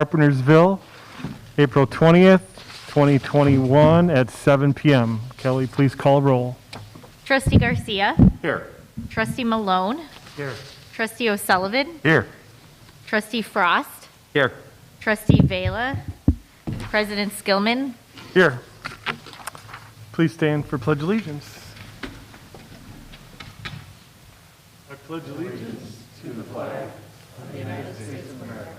Carpentersville, April 20th, 2021 at 7 p.m. Kelly, please call roll. Trustee Garcia. Here. Trustee Malone. Here. Trustee O'Sullivan. Here. Trustee Frost. Here. Trustee Vela. President Skillman. Here. Please stand for Pledge Allegiance. I pledge allegiance to the flag of the United States of America,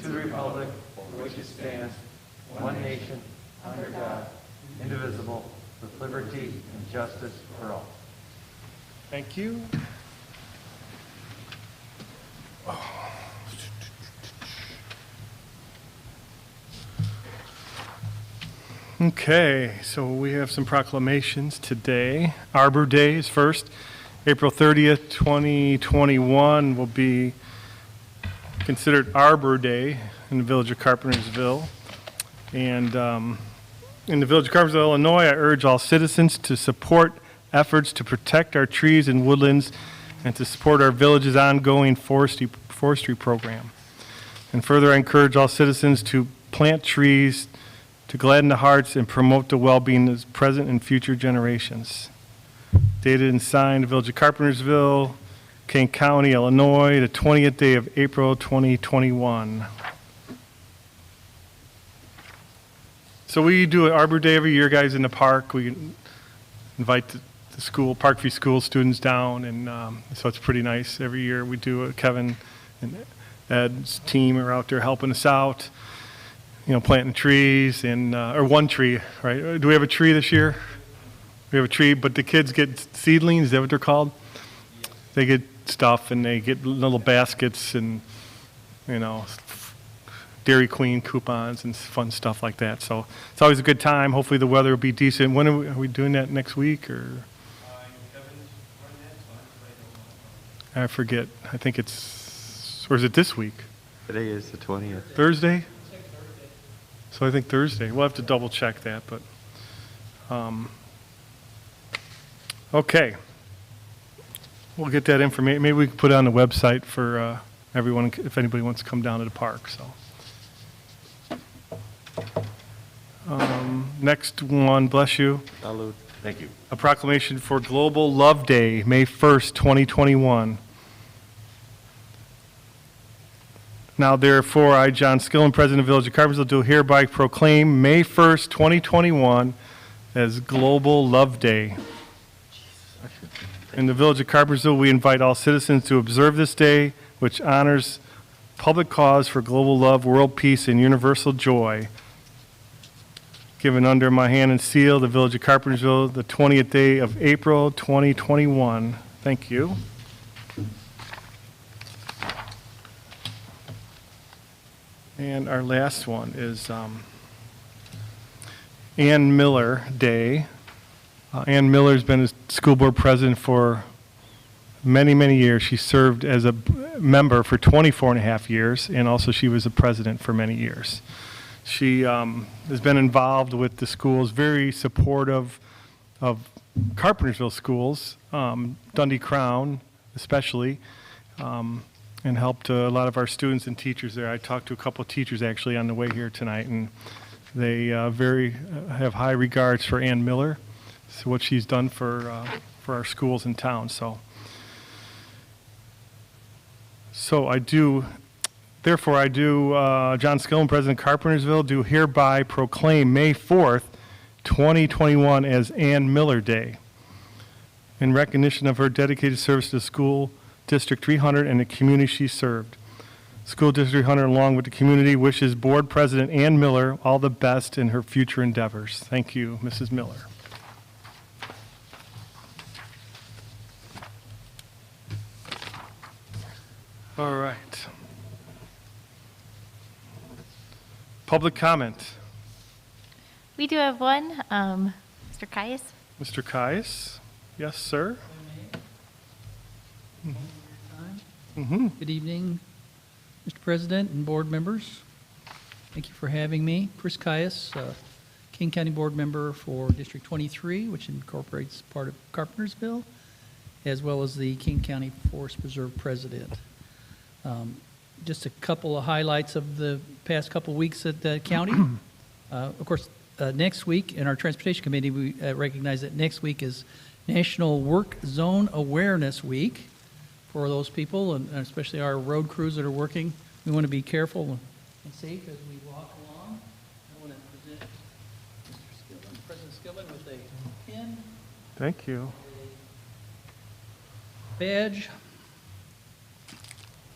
to the republic for which it stands, one nation, under God, indivisible, with liberty and justice for all. Thank you. Okay, so we have some proclamations today. Arbor Day is first. April 30th, 2021 will be considered Arbor Day in the village of Carpentersville. And in the village of Carpentersville, Illinois, I urge all citizens to support efforts to protect our trees and woodlands and to support our village's ongoing forestry program. And further, I encourage all citizens to plant trees to gladden the hearts and promote the well-being of present and future generations. Dated and signed, the village of Carpentersville, Kane County, Illinois, the 20th day of April, 2021. So we do an Arbor Day every year, guys, in the park. We invite the school, Parkview School students down, and so it's pretty nice. Every year we do it. Kevin and Ed's team are out there helping us out, you know, planting trees, and or one tree, right? Do we have a tree this year? We have a tree, but the kids get seedlings, is that what they're called? They get stuff, and they get little baskets and, you know, Dairy Queen coupons and fun stuff like that. So it's always a good time. Hopefully the weather will be decent. When are we doing that, next week, or? I forget. I think it's, or is it this week? Today is the 20th. Thursday? So I think Thursday. We'll have to double check that, but okay. We'll get that information. Maybe we can put it on the website for everyone if anybody wants to come down to the park. So next one, bless you. Salud. Thank you. A proclamation for Global Love Day, May 1st, 2021. Now, therefore, I, John Skillman, President of the Village of Carpentersville, do hereby proclaim May 1st, 2021 as Global Love Day. In the Village of Carpentersville, we invite all citizens to observe this day, which honors public cause for global love, world peace, and universal joy. Given under my hand and seal, the Village of Carpentersville, the 20th day of April, 2021. Thank you. And our last one is Ann Miller Day. Ann Miller's been a school board president for many, many years. She served as a member for 24 and a half years, and also she was a president for many years. She has been involved with the schools, very supportive of Carpentersville schools, Dundee Crown especially, and helped a lot of our students and teachers there. I talked to a couple of teachers actually on the way here tonight, and they have high regards for Ann Miller, so what she's done for our schools in town. So therefore I do, John Skillman, President of Carpentersville, do hereby proclaim May 4th, 2021 as Ann Miller Day in recognition of her dedicated service to the school District 300 and the community she served. School District 300, along with the community, wishes Board President Ann Miller all the best in her future endeavors. Thank you, Mrs. Miller. All right. Public comment. We do have one. Mr. Caius. Mr. Caius. Yes, sir. Good evening, Mr. President and board members. Thank you for having me. Chris Caius, King County Board Member for District 23, which incorporates part of Carpentersville, as well as the King County Forest Preserve President. Just a couple of highlights of the past couple of weeks at the county. Of course, next week in our Transportation Committee, we recognize that next week is National Work Zone Awareness Week for those people, and especially our road crews that are working. We want to be careful and safe as we walk along. I want to present Mr. Skillman, President Skillman, with a pin, Thank you. badge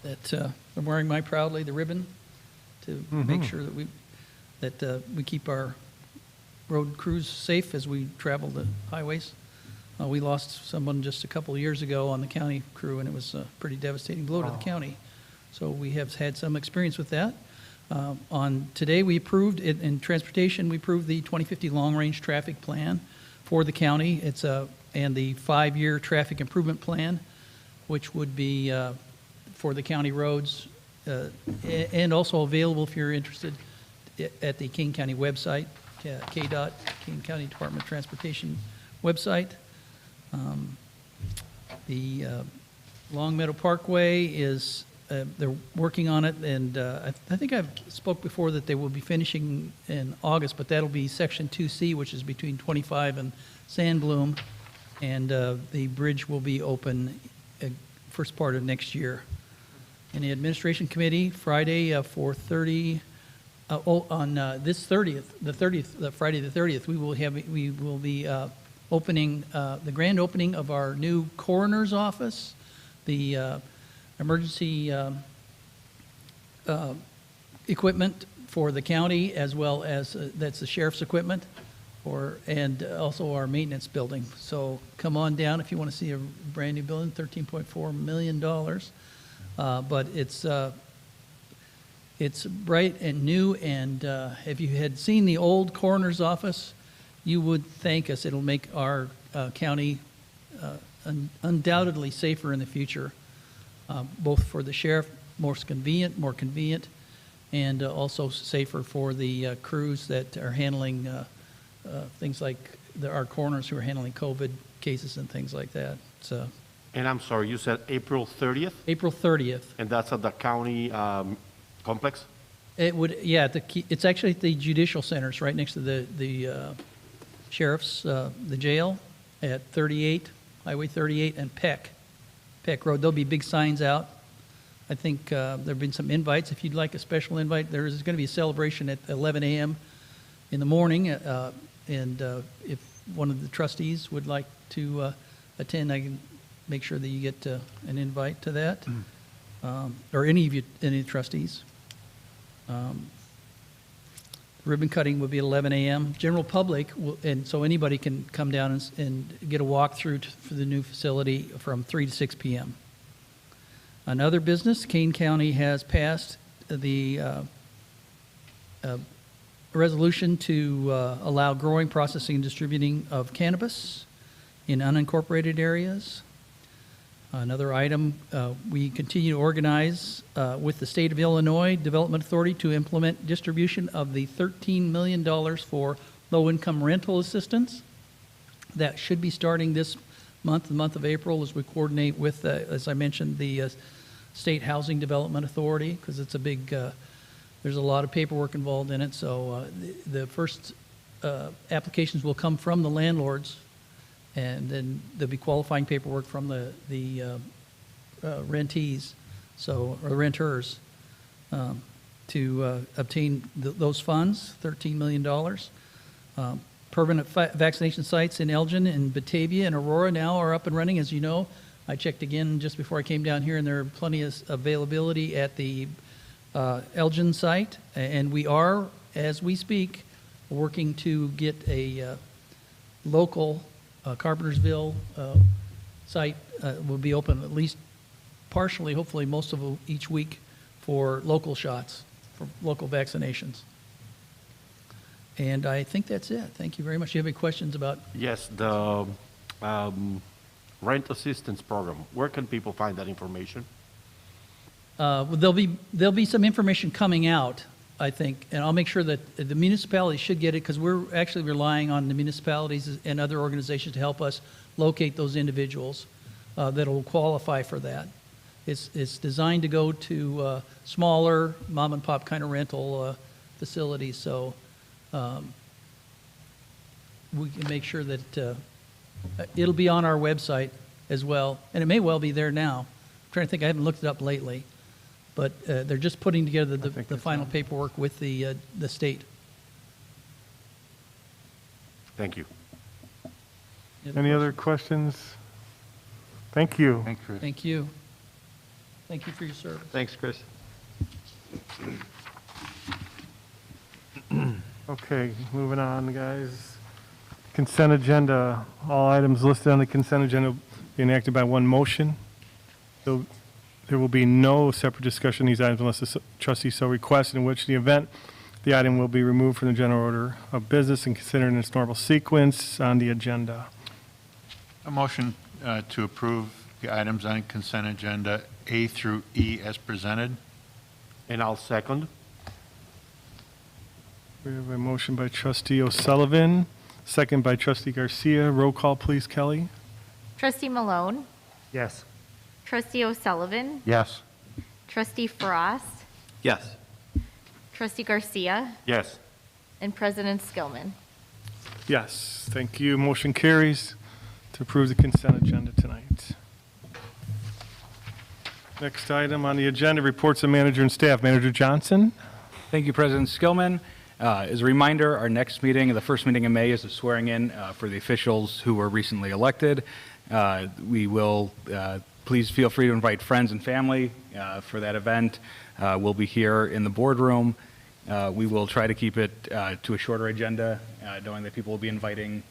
that I'm wearing my proudly, the ribbon, to make sure that we keep our road crews safe as we travel the highways. We lost someone just a couple of years ago on the county crew, and it was a pretty devastating blow to the county. So we have had some experience with that. On today, we approved, in transportation, we approved the 2050 long-range traffic plan for the county. It's and the 5-year traffic improvement plan, which would be for the county roads, and also available if you're interested at the King County website, KDOT, King County Department of Transportation website. The Long Meadow Parkway is, they're working on it, and I think I've spoke before that they will be finishing in August, but that'll be Section 2C, which is between 25 and Sandbloom, and the bridge will be open first part of next year. In the Administration Committee, Friday, 4:30, on this 30th, Friday the 30th, we will be opening the grand opening of our new coroner's office, the emergency equipment for the county, as well as that's the sheriff's equipment, and also our maintenance building. So come on down if you want to see a brand new building, $13.4 million. But it's bright and new, and if you had seen the old coroner's office, you would thank us. It'll make our county undoubtedly safer in the future, both for the sheriff, more convenient, and also safer for the crews that are handling things like our coroners who are handling COVID cases and things like that. So, And I'm sorry, you said April 30th? April 30th. And that's at the county complex? It would, yeah. It's actually at the judicial centers, right next to the sheriff's, the jail at 38, Highway 38, and Peck Road. There'll be big signs out. I think there've been some invites. If you'd like a special invite, there is going to be a celebration at 11 a.m. in the morning, and if one of the trustees would like to attend, I can make sure that you get an invite to that, or any of the trustees. Ribbon cutting will be at 11 a.m. General public, and so anybody can come down and get a walkthrough for the new facility from 3 to 6 p.m. Another business, Kane County has passed the resolution to allow growing, processing, and distributing of cannabis in unincorporated areas. Another item, we continue to organize with the State of Illinois Development Authority to implement distribution of the $13 million for low-income rental assistance. That should be starting this month, the month of April, as we coordinate with, as I mentioned, the State Housing Development Authority, because it's a big, there's a lot of paperwork involved in it. So the first applications will come from the landlords, and then there'll be qualifying paperwork from the rentees, or renters, to obtain those funds, $13 million. Permanent vaccination sites in Elgin and Batavia and Aurora now are up and running, as you know. I checked again just before I came down here, and there are plenty of availability at the Elgin site, and we are, as we speak, working to get a local Carpentersville site will be open at least partially, hopefully most of each week, for local shots, for local vaccinations. And I think that's it. Thank you very much. Do you have any questions about? Yes, the rent assistance program. Where can people find that information? Well, there'll be some information coming out, I think, and I'll make sure that the municipalities should get it, because we're actually relying on the municipalities and other organizations to help us locate those individuals that will qualify for that. It's designed to go to smaller mom-and-pop kind of rental facilities, so we can make sure that it'll be on our website as well, and it may well be there now. I'm trying to think, I haven't looked it up lately, but they're just putting together the final paperwork with the state. Thank you. Any other questions? Thank you. Thanks, Chris. Thank you. Thank you for your service. Thanks, Chris. Okay, moving on, guys. Consent agenda. All items listed on the consent agenda will be enacted by one motion. There will be no separate discussion of these items unless the trustee so requests, in which the event the item will be removed from the general order of business and considered in its normal sequence on the agenda. A motion to approve the items on consent agenda A through E as presented. And I'll second. We have a motion by trustee O'Sullivan, second by trustee Garcia. Roll call, please, Kelly. Trustee Malone, Yes. Trustee O'Sullivan, Yes. Trustee Frost, Yes. Trustee Garcia, Yes. and President Skillman. Yes, thank you. Motion carries to approve the consent agenda tonight. Next item on the agenda, reports of manager and staff. Manager Johnson. Thank you, President Skillman. As a reminder, our next meeting, the first meeting in May, is the swearing in for the officials who were recently elected. We will, please feel free to invite friends and family for that event. We'll be here in the boardroom. We will try to keep it to a shorter agenda, knowing that people will be inviting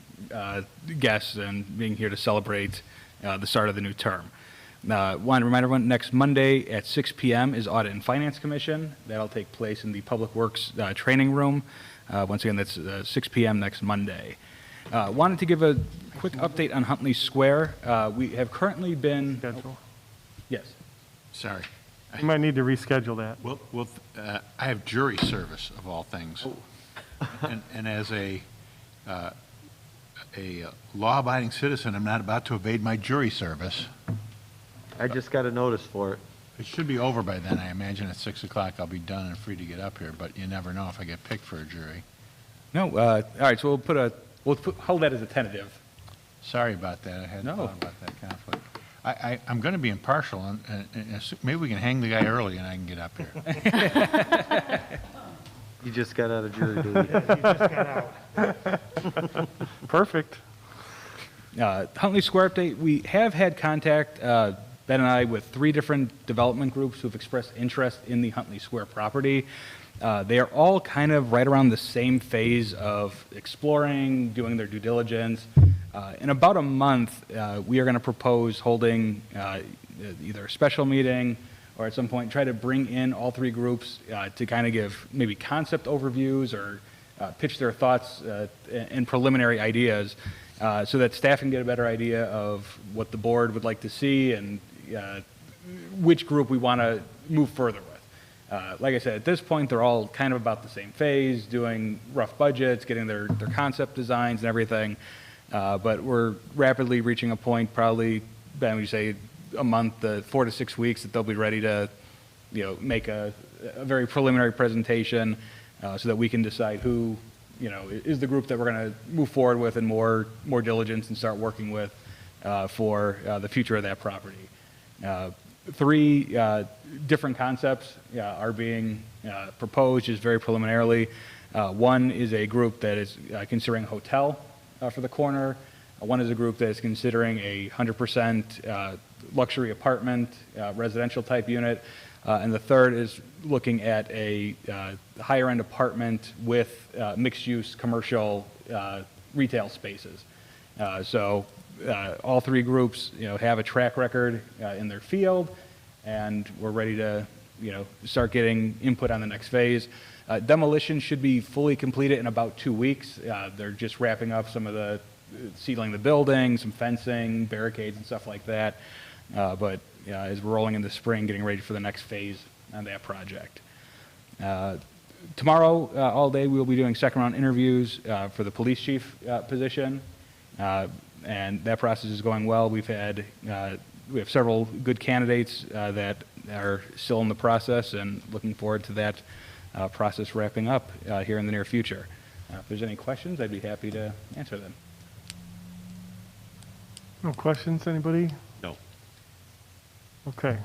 guests and being here to celebrate the start of the new term. Want to remind everyone, next Monday at 6 p.m. is Audit and Finance Commission. That'll take place in the Public Works training room. Once again, that's 6 p.m. next Monday. Wanted to give a quick update on Huntley Square. We have currently been... Schedule. Yes. Sorry. You might need to reschedule that. Well, I have jury service, of all things. And as a law-abiding citizen, I'm not about to evade my jury service. I just got a notice for it. It should be over by then. I imagine at 6 o'clock I'll be done and free to get up here, but you never know if I get picked for a jury. No. All right. So we'll hold that as a tentative. Sorry about that. I hadn't No. thought about that conflict. I'm going to be impartial, and maybe we can hang the guy early and I can get up here. You just got out of jury duty. Perfect. Huntley Square update, we have had contact, Ben and I, with 3 different development groups who have expressed interest in the Huntley Square property. They are all kind of right around the same phase of exploring, doing their due diligence. In about a month, we are going to propose holding either a special meeting or at some point try to bring in all 3 groups to kind of give maybe concept overviews or pitch their thoughts and preliminary ideas so that staff can get a better idea of what the board would like to see and which group we want to move further with. Like I said, at this point, they're all kind of about the same phase, doing rough budgets, getting their concept designs and everything. But we're rapidly reaching a point, probably, Ben, would you say a month, 4 to 6 weeks, that they'll be ready to, make a very preliminary presentation so that we can decide who, is the group that we're going to move forward with and more diligence and start working with for the future of that property. 3 different concepts are being proposed just very preliminarily. One is a group that is considering a hotel for the corner. One is a group that is considering a 100% luxury apartment, residential type unit. And the third is looking at a higher end apartment with mixed use commercial retail spaces. So all 3 groups, have a track record in their field, and we're ready to, start getting input on the next phase. Demolition should be fully completed in about 2 weeks. They're just wrapping up some of the sealing the building, some fencing, barricades and stuff like that. But as we're rolling into spring, getting ready for the next phase on that project. Tomorrow, all day, we will be doing second round interviews for the police chief position. And that process is going well. We've had We have several good candidates that are still in the process, and looking forward to that process wrapping up here in the near future. If there's any questions, I'd be happy to answer them. No questions, anybody? No. Okay.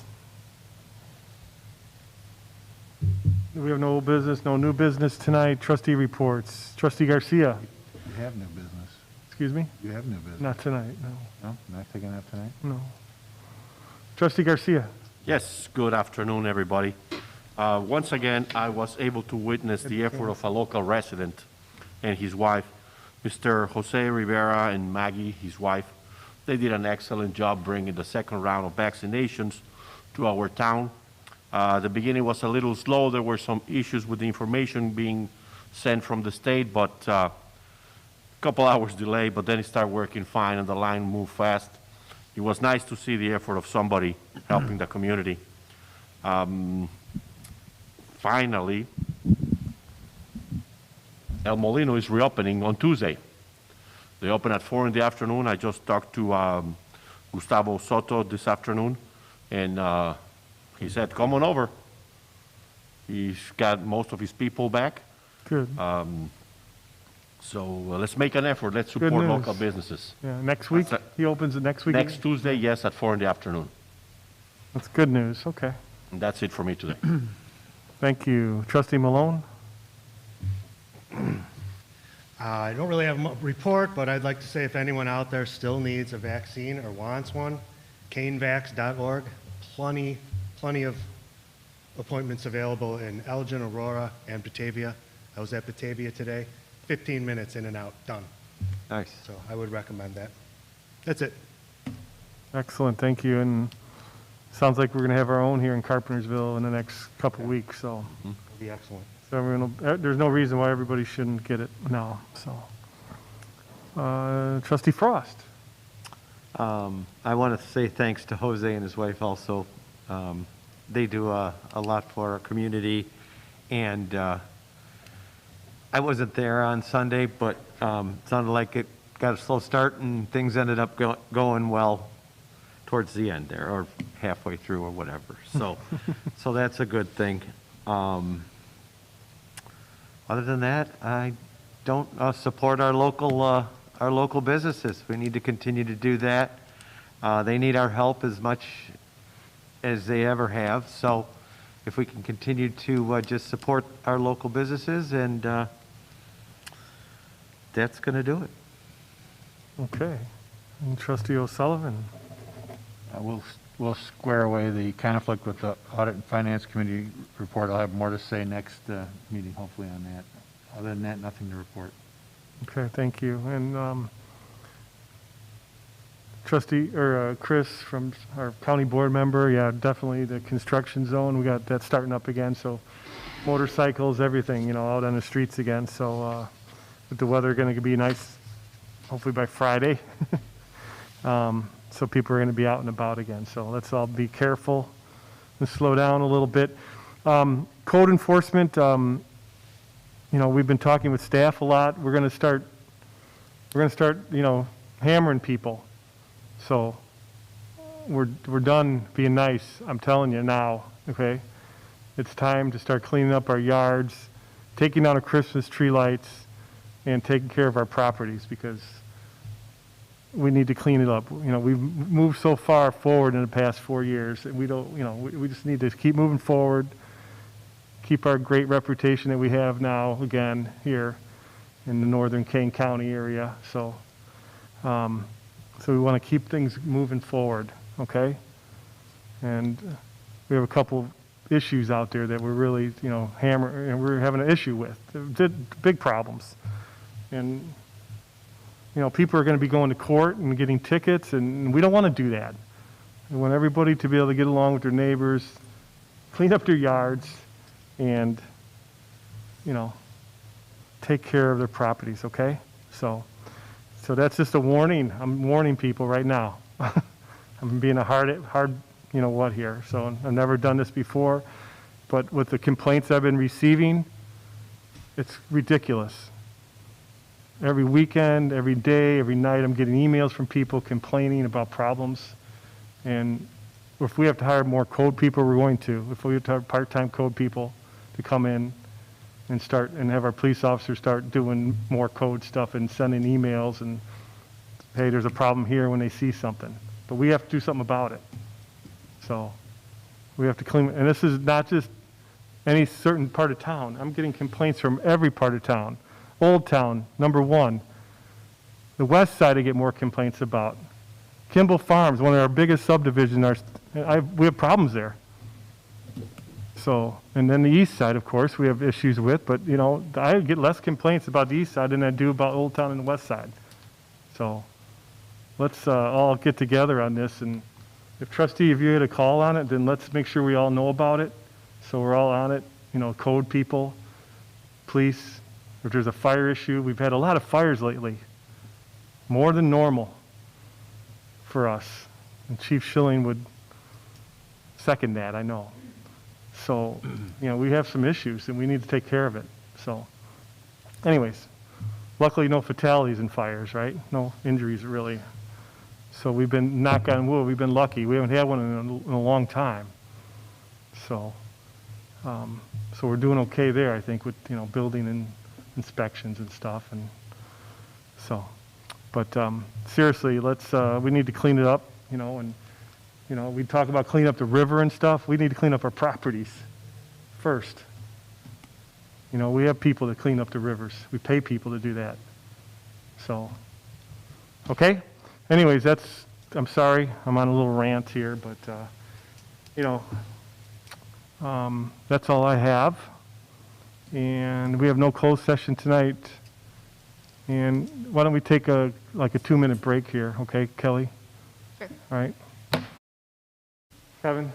We have no old business, no new business tonight. Trustee reports. Trustee Garcia, You have no business. excuse me? You have no business. Not tonight, no. No, not taking that tonight? No. Trustee Garcia. Yes, good afternoon, everybody. Once again, I was able to witness the effort of a local resident and his wife, Mr. Jose Rivera and Maggie, his wife. They did an excellent job bringing the second round of vaccinations to our town. The beginning was a little slow. There were some issues with the information being sent from the state, but a couple hours delay, but then it started working fine and the line moved fast. It was nice to see the effort of somebody helping the community. Finally, El Molino is reopening on Tuesday. They open at 4 in the afternoon. I just talked to Gustavo Soto this afternoon, and he said, come on over. He's got most of his people back. Good. So let's make an effort. Let's support news. local businesses. Yeah, next week? That's He opens it next week? Next Tuesday, yes, at 4 in the afternoon. That's good news. Okay. And that's it for me today. Thank you. Trustee Malone? I don't really have a report, but I'd like to say if anyone out there still needs a vaccine or wants one, canevax.org, plenty of appointments available in Elgin, Aurora, and Batavia. I was at Batavia today, 15 minutes in and out, done. Nice. So I would recommend that. That's it. Excellent, thank you. And sounds like we're going to have our own here in Carpentersville in the next couple weeks, so. It'll be excellent. So everyone there's no reason why everybody shouldn't get it now, so. Trustee Frost? I want to say thanks to Jose and his wife also. They do a lot for our community, and I wasn't there on Sunday, but sounded like it got a slow start, and things ended up going well towards the end there, or halfway through, or whatever. So, so that's a good thing. Other than that, I don't support our local businesses. We need to continue to do that. They need our help as much as they ever have. So if we can continue to just support our local businesses, and that's going to do it. Okay. And Trustee O'Sullivan? We'll square away the conflict with the Audit and Finance Committee report. I'll have more to say next meeting, hopefully, on that. Other than that, nothing to report. Okay, thank you. And Trustee, or Chris from our county board member, yeah, definitely the construction zone, we got that starting up again, so motorcycles, everything, out on the streets again, so with the weather going to be nice, hopefully by Friday. So people are going to be out and about again, so let's all be careful and slow down a little bit. Code enforcement, we've been talking with staff a lot. We're going to start, hammering people. So we're done being nice. I'm telling you now. Okay, it's time to start cleaning up our yards, taking down our Christmas tree lights, and taking care of our properties because we need to clean it up. We've moved so far forward in the past 4 years. We don't. We just need to keep moving forward. Keep our great reputation that we have now again here in the northern Kane County area. So we want to keep things moving forward, okay? And we have a couple issues out there that we're really, and we're having an issue with. Big problems. And, people are going to be going to court and getting tickets, and we don't want to do that. We want everybody to be able to get along with their neighbors, clean up their yards, and, take care of their properties, okay? So that's just a warning. I'm warning people right now. I'm being a hard, here. So I've never done this before, but with the complaints I've been receiving, it's ridiculous. Every weekend, every day, every night, I'm getting emails from people complaining about problems, And if we have to hire more code people, we're going to. If we have to hire part-time code people to come in and start, and have our police officers start doing more code stuff and sending emails and, hey, there's a problem here when they see something. But we have to do something about it. So we have to clean, and this is not just any certain part of town. I'm getting complaints from every part of town. Old Town, number one. The west side I get more complaints about. Kimball Farms, one of our biggest subdivisions, we have problems there. So, and then the east side, of course, we have issues with, but, you know, I get less complaints about the east side than I do about Old Town and the west side. So let's all get together on this, and if trustee, if you had a call on it, then let's make sure we all know about it, so we're all on it, you know, code people, police. If there's a fire issue, we've had a lot of fires lately, more than normal for us. And Chief Schilling would second that, I know. So, you know, we have some issues and we need to take care of it. So, anyways, luckily no fatalities in fires, right? No injuries really. So we've been, knock on wood, we've been lucky. We haven't had one in a long time. So, so we're doing okay there, I think, with, you know, building and inspections and stuff. And so, but seriously, let's, we need to clean it up, you know, and, you know, we talk about cleaning up the river and stuff. We need to clean up our properties first. You know, we have people that clean up the rivers. We pay people to do that. So, okay? Anyways, that's, I'm sorry, I'm on a little rant here, but, you know, that's all I have. And we have no closed session tonight. And why don't we take like a 2-minute break here, okay, Kelly? Sure. All right. Kevin?